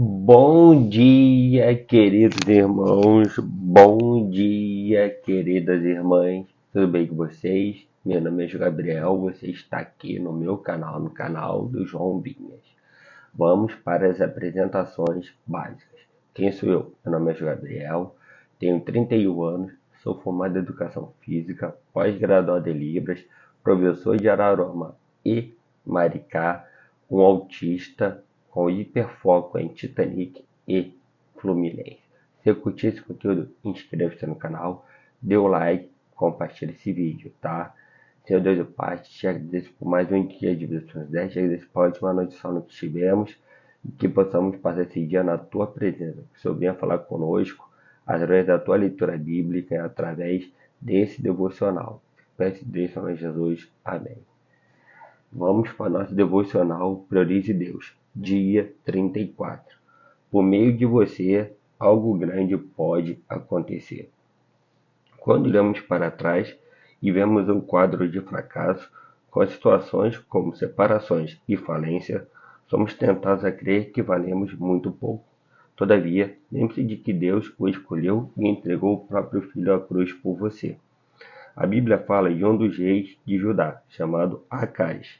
Bom dia, queridos irmãos. Bom dia, queridas irmãs. Tudo bem com vocês? Meu nome é Gabriel. Você está aqui no meu canal, no canal do João Binhas. Vamos para as apresentações básicas. Quem sou eu? Meu nome é Gabriel. Tenho 31 anos. Sou formado em Educação Física, pós-graduado em Libras, professor de Araruama e Maricá, um autista com hiperfoco em Titanic e Fluminense. Se curtir esse conteúdo, inscreva-se no canal, dê o like, compartilhe esse vídeo, tá? Senhor Deus e Pai, te agradeço por mais um dia de vida, te agradeço pela última noite de sono que tivemos e que possamos passar esse dia na Tua presença. Que o Senhor venha falar conosco através da Tua leitura bíblica e através desse devocional. Peço Deus, Senhor Jesus. Amém. Vamos para nosso devocional Priorize Deus, dia 34. Por meio de você, algo grande pode acontecer. Quando olhamos para trás e vemos um quadro de fracasso, com situações como separações e falência, somos tentados a crer que valemos muito pouco. Todavia, lembre-se de que Deus o escolheu e entregou o próprio Filho à cruz por você. A Bíblia fala de um dos reis de Judá, chamado Acais,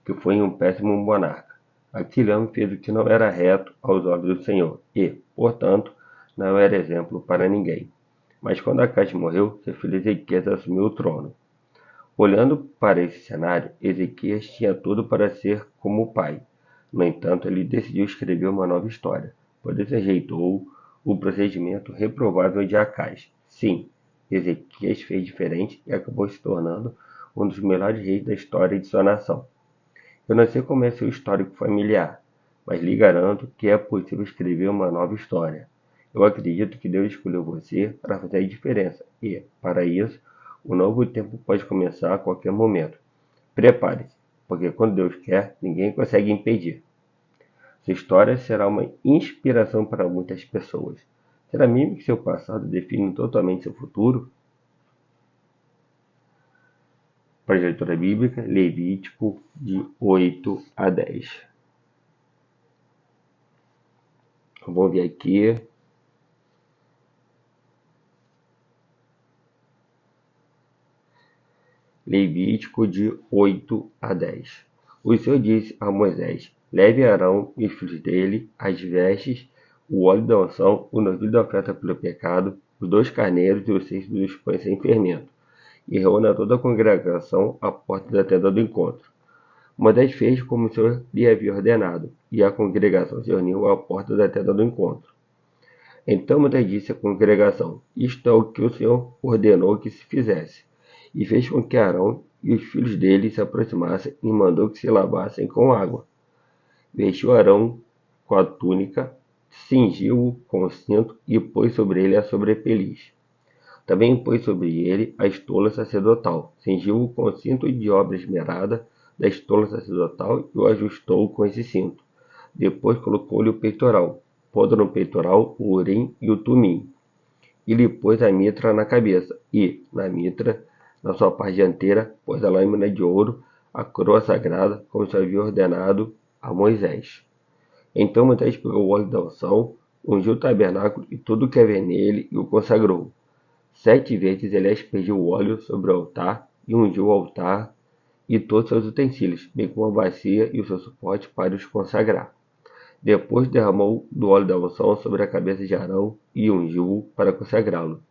que foi um péssimo monarca. Aquele homem fez o que não era reto aos olhos do Senhor e, portanto, não era exemplo para ninguém. Mas quando Acais morreu, seu filho Ezequias assumiu o trono. Olhando para esse cenário, Ezequias tinha tudo para ser como o pai. No entanto, ele decidiu escrever uma nova história, pois rejeitou o procedimento reprovável de Acais. Sim, Ezequias fez diferente e acabou se tornando um dos melhores reis da história de sua nação. Eu não sei como é seu histórico familiar, mas lhe garanto que é possível escrever uma nova história. Eu acredito que Deus escolheu você para fazer a diferença e, para isso, o novo tempo pode começar a qualquer momento. Prepare-se, porque quando Deus quer, ninguém consegue impedir. Sua história será uma inspiração para muitas pessoas. Será mesmo que seu passado define totalmente seu futuro? Para a leitura bíblica, Levítico de 8 a 10. Vamos ver aqui. Levítico de 8 a 10. O Senhor disse a Moisés: Leve Arão e os filhos dele as vestes, o óleo da unção, o novilho da oferta pelo pecado, os 2 carneiros e os 6 dos pães sem fermento, e reúna toda a congregação à porta da tenda do encontro. Moisés fez como o Senhor lhe havia ordenado, e a congregação se reuniu à porta da tenda do encontro. Então Moisés disse à congregação: Isto é o que o Senhor ordenou que se fizesse. E fez com que Arão e os filhos dele se aproximassem e mandou que se lavassem com água. Vestiu Arão com a túnica, cingiu-o com o cinto e pôs sobre ele a sobrepeliz. Também pôs sobre ele a estola sacerdotal, cingiu-o com o cinto de obra esmerada da estola sacerdotal e o ajustou com esse cinto. Depois colocou-lhe o peitoral, pondo no peitoral o urim e o tumim. E lhe pôs a mitra na cabeça, e, na mitra, na sua parte dianteira, pôs a lâmina de ouro, a coroa sagrada, como se havia ordenado a Moisés. Então Moisés pegou o óleo da unção, ungiu o tabernáculo e tudo o que havia nele, e o consagrou. 7 vezes ele aspergiu o óleo sobre o altar, e ungiu o altar e todos seus utensílios, bem como a bacia e o seu suporte para os consagrar. Depois derramou do óleo da unção sobre a cabeça de Arão e ungiu-o para consagrá-lo.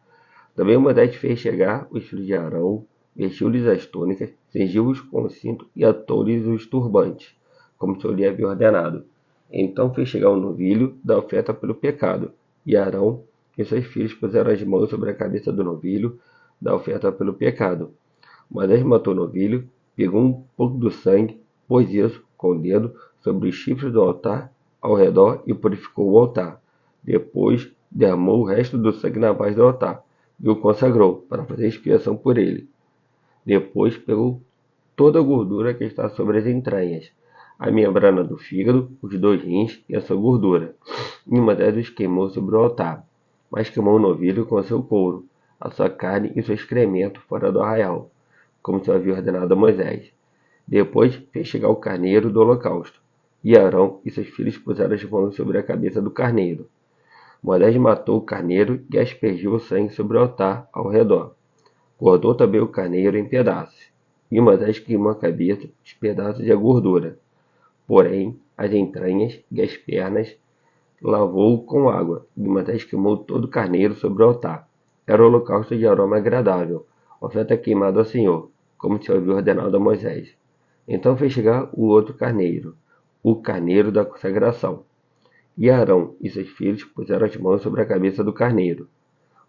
Também Moisés fez chegar os filhos de Arão, vestiu-lhes as túnicas, cingiu-os com o cinto e atou-lhes os turbantes, como o Senhor lhe havia ordenado. Então fez chegar o novilho da oferta pelo pecado, e Arão e seus filhos puseram as mãos sobre a cabeça do novilho da oferta pelo pecado. Moisés matou o novilho, pegou um pouco do sangue, pôs isso com o dedo sobre os chifres do altar ao redor e purificou o altar. Depois derramou o resto do sangue na base do altar e o consagrou para fazer expiação por ele. Depois pegou toda a gordura que está sobre as entranhas, a membrana do fígado, os 2 rins e a sua gordura, e Moisés os queimou sobre o altar, mas queimou o novilho com seu couro, a sua carne e seu excremento fora do arraial, como se havia ordenado a Moisés. Depois fez chegar o carneiro do holocausto, E Arão e seus filhos puseram as mãos sobre a cabeça do carneiro. Moisés matou o carneiro e aspergiu o sangue sobre o altar ao redor. Cortou também o carneiro em pedaços. E Moisés queimou a cabeça, os pedaços e a gordura. Porém, as entranhas e as pernas lavou com água. E Moisés queimou todo o carneiro sobre o altar. Era o holocausto de aroma agradável, oferta queimada ao Senhor, como se havia ordenado a Moisés. Então fez chegar o outro carneiro, o carneiro da consagração. E Arão e seus filhos puseram as mãos sobre a cabeça do carneiro.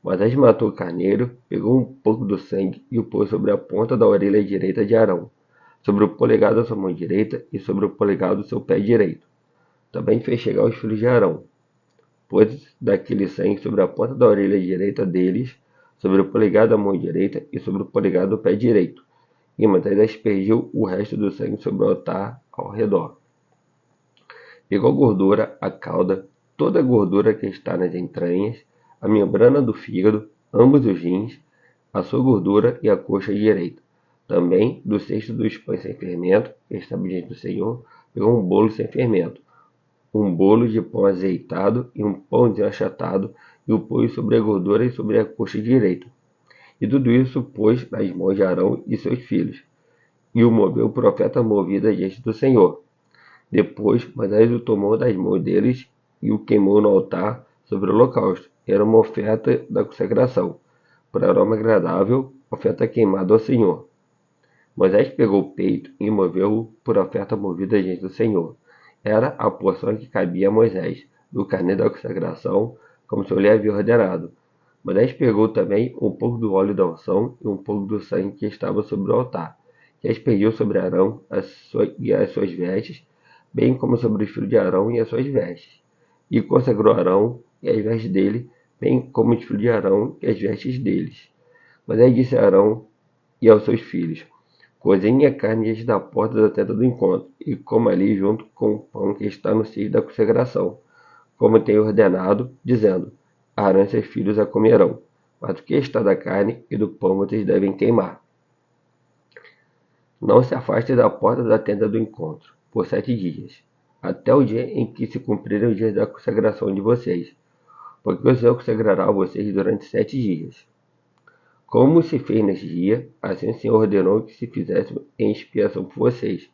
Moisés matou o carneiro, pegou um pouco do sangue e o pôs sobre a ponta da orelha direita de Arão, sobre o polegar da sua mão direita e sobre o polegar do seu pé direito. Também fez chegar os filhos de Arão, pôs daquele sangue sobre a ponta da orelha direita deles, sobre o polegar da mão direita e sobre o polegar do pé direito. E Moisés aspergiu o resto do sangue sobre o altar ao redor. Pegou a gordura, a cauda, toda a gordura que está nas entranhas, a membrana do fígado, ambos os rins, a sua gordura e a coxa direita. Também do cesto dos pães sem fermento, que estava diante do Senhor, pegou um bolo sem fermento, um bolo de pão azeitado e um pão desachatado, e o pôs sobre a gordura e sobre a coxa direita. E tudo isso pôs nas mãos de Arão e seus filhos, e o moveu o profeta movida diante do Senhor. Depois Moisés o tomou das mãos deles e o queimou no altar sobre o holocausto. Era uma oferta da consagração, por aroma agradável, oferta queimada ao Senhor. Moisés pegou o peito e moveu-o por oferta movida diante do Senhor. Era a porção que cabia a Moisés, do carneiro da consagração, como o Senhor lhe havia ordenado. Moisés pegou também um pouco do óleo da unção e um pouco do sangue que estava sobre o altar, e aspergiu sobre Arão e as suas vestes, bem como sobre os filhos de Arão e as suas vestes. E consagrou Arão e as vestes dele, bem como os filhos de Arão e as vestes deles. Moisés disse a Arão e aos seus filhos: cozinhe a carne diante da porta da tenda do encontro, e coma ali junto com o pão que está no cesto da consagração, como tenho ordenado, dizendo: Arão e seus filhos a comerão, mas o que está da carne e do pão vocês devem queimar. Não se afaste da porta da tenda do encontro por 7 dias, até o dia em que se cumprirem os dias da consagração de vocês, porque o Senhor consagrará a vocês durante 7 dias. Como se fez neste dia, assim o Senhor ordenou que se fizesse em expiação por vocês.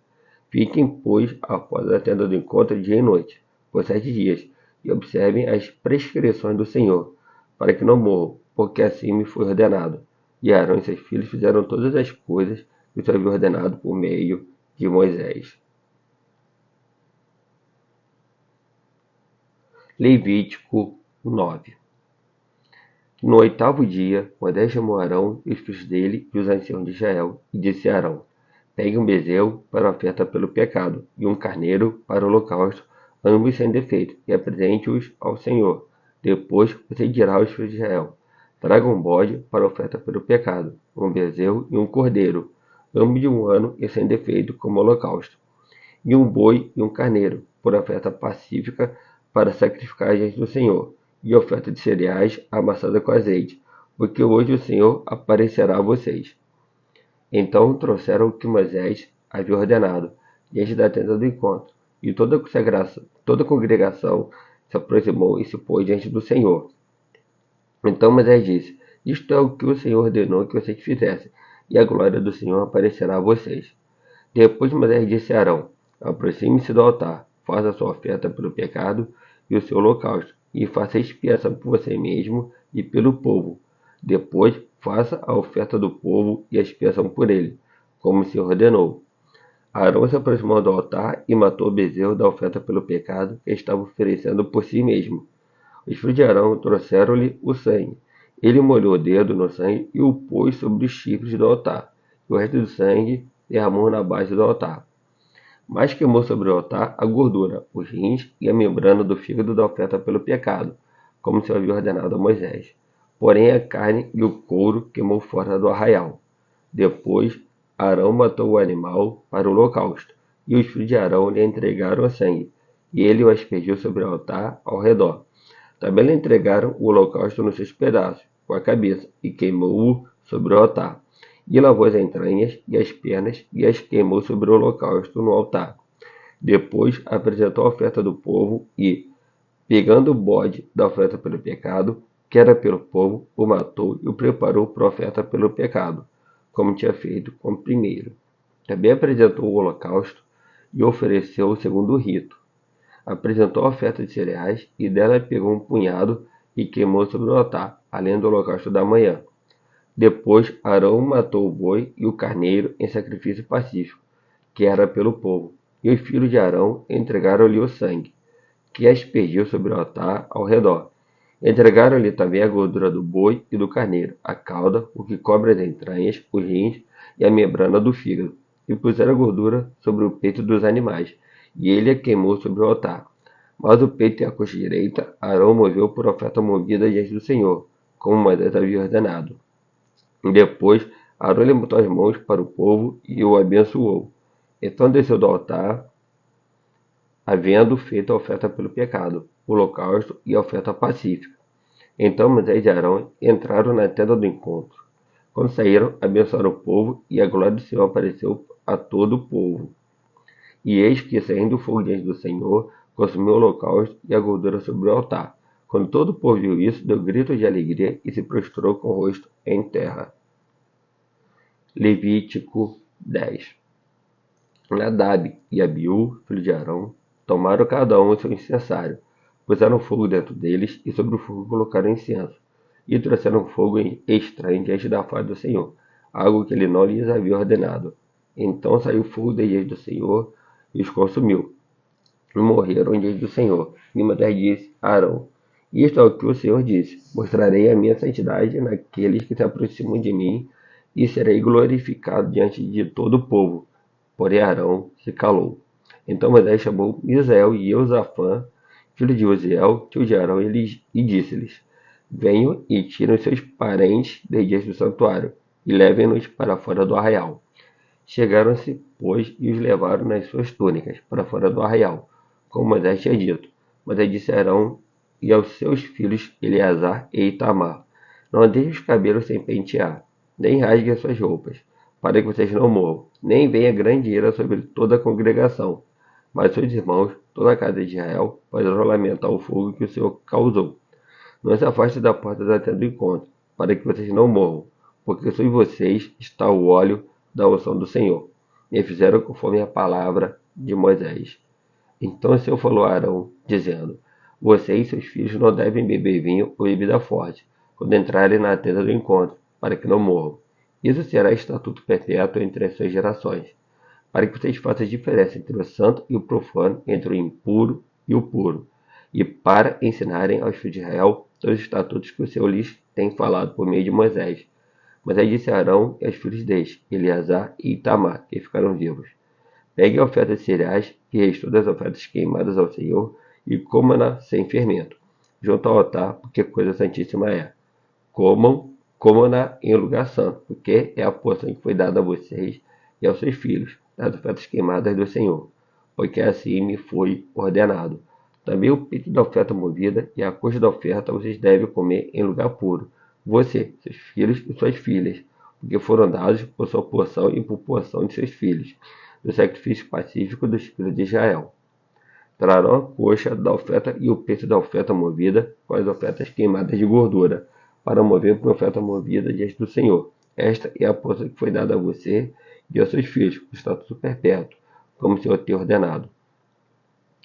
Fiquem, pois, à porta da tenda do encontro dia e noite, por 7 dias, e observem as prescrições do Senhor, para que não morram, porque assim me foi ordenado. E Arão e seus filhos fizeram todas as coisas que o Senhor havia ordenado por meio de Moisés. Levítico 9. No 8º dia, Moisés chamou Arão e os filhos dele e os anciãos de Israel, e disse a Arão: pegue um bezerro para a oferta pelo pecado, e um carneiro para o holocausto, ambos sem defeito, e apresente-os ao Senhor. Depois você dirá aos filhos de Israel: traga um bode para a oferta pelo pecado, um bezerro e um cordeiro, ambos de 1 ano e sem defeito, como holocausto, e um boi e um carneiro, por oferta pacífica para sacrificar diante do Senhor, e oferta de cereais amassada com azeite, porque hoje o Senhor aparecerá a vocês. Então trouxeram o que Moisés havia ordenado, diante da tenda do encontro, e toda a congregação se aproximou e se pôs diante do Senhor. Então Moisés disse: isto é o que o Senhor ordenou que vocês fizessem, e a glória do Senhor aparecerá a vocês. Depois Moisés disse a Arão: aproxime-se do altar, faça a sua oferta pelo pecado e o seu holocausto, e faça expiação por você mesmo e pelo povo. Depois faça a oferta do povo e a expiação por ele, como o Senhor ordenou. Arão se aproximou do altar e matou o bezerro da oferta pelo pecado que estava oferecendo por si mesmo. Os filhos de Arão trouxeram-lhe o sangue. Ele molhou o dedo no sangue e o pôs sobre os chifres do altar, e o resto do sangue derramou na base do altar. Mas queimou sobre o altar a gordura, os rins e a membrana do fígado da oferta pelo pecado, como se havia ordenado a Moisés. Porém a carne e o couro queimou fora do arraial. Depois Arão matou o animal para o holocausto, e os filhos de Arão lhe entregaram o sangue, e ele o aspergiu sobre o altar ao redor. Também lhe entregaram o holocausto nos seus pedaços, com a cabeça, e queimou-o sobre o altar. E lavou as entranhas e as pernas, e as queimou sobre o holocausto no altar. Depois apresentou a oferta do povo e, pegando o bode da oferta pelo pecado, que era pelo povo, o matou e o preparou para a oferta pelo pecado, como tinha feito com o primeiro. Também apresentou o holocausto e ofereceu o segundo rito. Apresentou a oferta de cereais e dela pegou um punhado e queimou sobre o altar, além do holocausto da manhã. Depois Arão matou o boi e o carneiro em sacrifício pacífico, que era pelo povo, e os filhos de Arão entregaram-lhe o sangue, que aspergiu sobre o altar ao redor. Entregaram-lhe também a gordura do boi e do carneiro, a cauda, o que cobre as entranhas, os rins e a membrana do fígado, e puseram a gordura sobre o peito dos animais, e ele a queimou sobre o altar. Mas o peito e a coxa direita Arão moveu por oferta movida diante do Senhor, como Moisés havia ordenado. E depois Arão levantou as mãos para o povo e o abençoou. Então desceu do altar, havendo feito a oferta pelo pecado, o holocausto e a oferta pacífica. Então Moisés e Arão entraram na tenda do encontro. Quando saíram, abençoaram o povo, e a glória do Senhor apareceu a todo o povo. E eis que, saindo o fogo diante do Senhor, consumiu o holocausto e a gordura sobre o altar. Quando todo o povo viu isso, deu gritos de alegria e se prostrou com o rosto em terra. Levítico 10. Nadab e Abiú, filho de Arão, tomaram cada um o seu incensário, puseram fogo dentro deles e sobre o fogo colocaram incenso, e trouxeram fogo estranho diante da face do Senhor, algo que ele não lhes havia ordenado. Então saiu fogo da diante do Senhor e os consumiu, e morreram diante do Senhor. E Moisés disse a Arão: Isto é o que o Senhor disse: Mostrarei a minha santidade naqueles que se aproximam de mim, e serei glorificado diante de todo o povo. Porém Arão se calou. Então Moisés chamou Misael e Eusafã, filho de Uziel, tio de Arão, e disse-lhes: Venham e tirem os seus parentes de diante do santuário, e levem-nos para fora do arraial. Chegaram-se, pois, e os levaram nas suas túnicas, para fora do arraial, como Moisés tinha dito. Moisés disse a Arão e aos seus filhos Eleazar e Itamar: Não deixem os cabelos sem pentear, nem rasguem as suas roupas, para que vocês não morram, nem venha grande ira sobre toda a congregação. Mas seus irmãos, toda a casa de Israel, poderão lamentar o fogo que o Senhor causou. Não se afaste da porta da tenda do encontro, para que vocês não morram, porque sobre vocês está o óleo da unção do Senhor. E fizeram conforme a palavra de Moisés. Então o Senhor falou a Arão, dizendo: Você e seus filhos não devem beber vinho ou bebida forte, quando entrarem na tenda do encontro, para que não morram. Isso será estatuto perpétuo entre as suas gerações, para que vocês façam a diferença entre o santo e o profano, entre o impuro e o puro, e para ensinarem aos filhos de Israel todos os estatutos que o Senhor lhes tem falado por meio de Moisés. Moisés disse a Arão e aos filhos deles, Eleazar e Itamar, que ficaram vivos: Peguem a oferta de cereais e reis todas as ofertas queimadas ao Senhor, e comam-na sem fermento, junto ao altar, porque coisa santíssima é. Comam-na em lugar santo, porque é a porção que foi dada a vocês e aos seus filhos, das ofertas queimadas do Senhor, porque assim me foi ordenado. Também o peito da oferta movida e a coxa da oferta vocês devem comer em lugar puro, você, seus filhos e suas filhas, porque foram dados por sua porção e por porção de seus filhos, do sacrifício pacífico dos filhos de Israel. Trarão a coxa da oferta e o peito da oferta movida com as ofertas queimadas de gordura, para mover por oferta movida diante do Senhor. Esta é a porção que foi dada a você e aos seus filhos, o estatuto perpétuo, como o Senhor tem ordenado.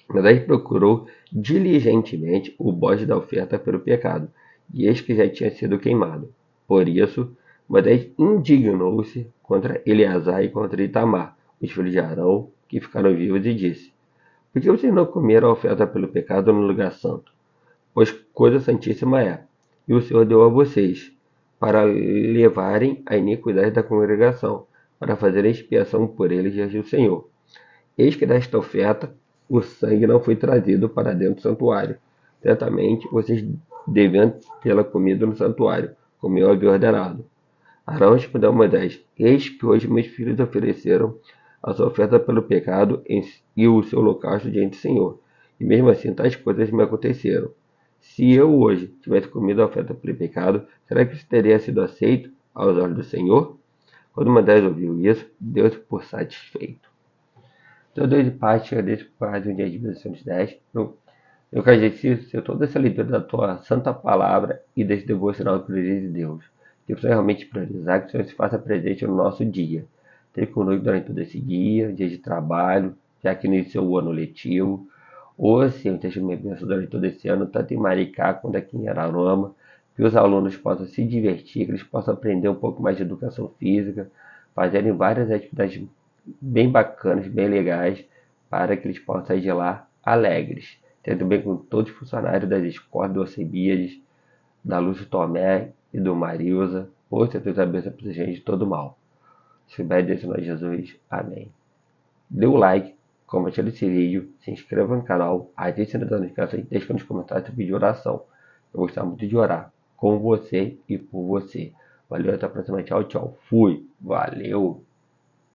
Moisés procurou diligentemente o bode da oferta pelo pecado, e eis que já tinha sido queimado. Por isso, Moisés indignou-se contra Eleazar e contra Itamar, os filhos de Arão, que ficaram vivos, e disse: Por que vocês não comeram a oferta pelo pecado no lugar santo? Pois coisa santíssima é, e o Senhor deu a vocês, para levarem a iniquidade da congregação, para fazerem expiação por eles diante do Senhor. Eis que desta oferta o sangue não foi trazido para dentro do santuário. Certamente vocês deviam tê-la comido no santuário, como eu havia ordenado. Arão respondeu a Moisés: Eis que hoje meus filhos ofereceram a sua oferta pelo pecado e o seu holocausto diante do Senhor. E mesmo assim tais coisas me aconteceram. Se eu hoje tivesse comido a oferta pelo pecado, será que isso teria sido aceito aos olhos do Senhor? Quando Moisés ouviu isso, deu-se por satisfeito. Todo de parte desse por causa um dia de 1910. Eu quero exercício toda essa leitura da tua santa palavra e desse devocional do presente de Deus. Que você realmente priorizar, que o Senhor se faça presente no nosso dia. Esteja conosco durante todo esse dia de trabalho, já que iniciou o ano letivo. Ou, Senhor, esteja me abençoando durante todo esse ano, tanto em Maricá quanto aqui em Araruama, que os alunos possam se divertir, que eles possam aprender um pouco mais de educação física, fazerem várias atividades bem bacanas, bem legais, para que eles possam sair de lá alegres. Tendo bem com todos os funcionários das escolas do Alcebiades, da Lúcio Tomé e do Marilza. Ouça Deus abençoe para gente de todo mal. Se vai desse nós Jesus. Amém. Dê o like, compartilhe esse vídeo, se inscreva no canal, ative o sininho das notificações e deixe nos comentários seu vídeo de oração. Eu gostava muito de orar com você e por você. Valeu, até a próxima. Tchau, tchau. Fui. Valeu.